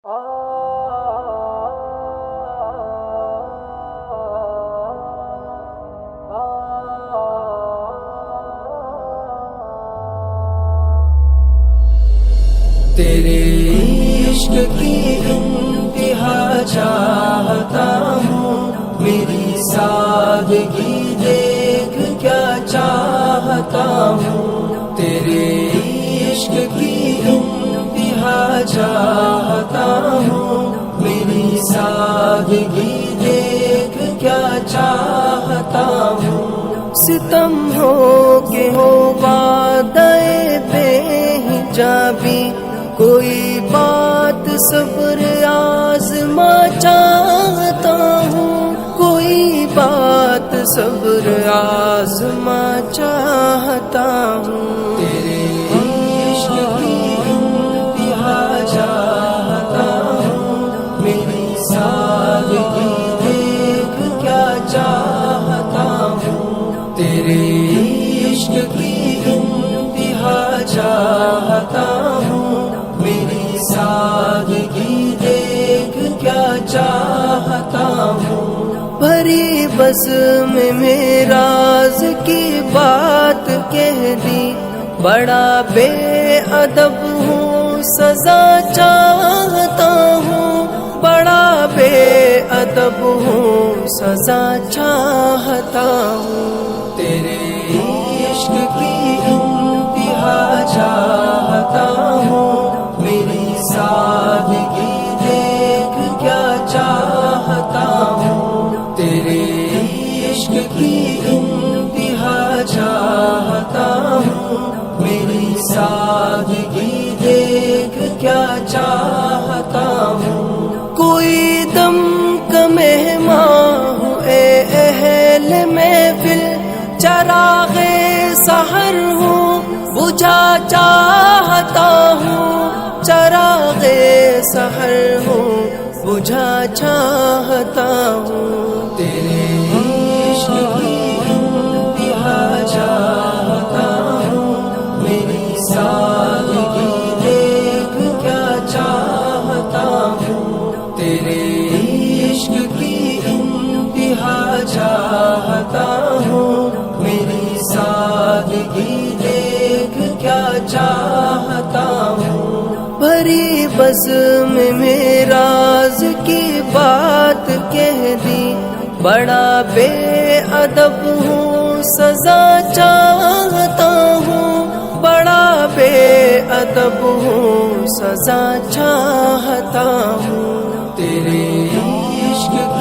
تیرے عشق کی انتہا چاہتا ہوں، میری سادگی دیکھ کیا چاہتا ہوں، تیرے عشق کی انتہا چاہتا ہوں، میری سادگی دیکھ کیا چاہتا ہوں، ستم ہو کہ ہو وعدہ بے حجابی، کوئی بات صبر آزما چاہتا ہوں، کوئی بات صبر آزما چاہتا ہوں، تیرے عشق کی انتہا چاہتا ہوں، میری سادگی دیکھ کیا چاہتا ہوں، تیرے عشق کی انتہا چاہتا ہوں، میری سادگی دیکھ کیا چاہتا ہوں، بھری بس میں راز کی بات کہہ دی، بڑا بے ادب ہوں سزا چاہتا ہوں، بڑا بے ادب ہوں سزا چاہتا ہوں، تیرے عشق کی انتہا چاہتا ہوں، میری سادگی دیکھ کیا چاہتا ہوں، تیرے عشق کی انتہا چاہتا ہوں، میری سادگی دیکھ کیا چاہتا ہوں، کوئی دم کا مہمان ہوں اے اہل محفل، چراغ سحر ہوں بجھا چاہتا ہوں، چراغ سحر ہوں بجھا چاہتا ہوں، تیرے عشق کی انتہا چاہتا ہوں، میری سادگی دیکھ کیا چاہتا ہوں، تیرے عشق کی انتہا چاہتا ہوں، میری سادگی دیکھ کیا چاہتا ہوں، بھری بس میں راز کی بات کہہ دی، بڑا بے ادب ہوں سزا چاہتا ہوں، بڑا بے ادب ہوں سزا چاہتا ہوں، تیرے عشق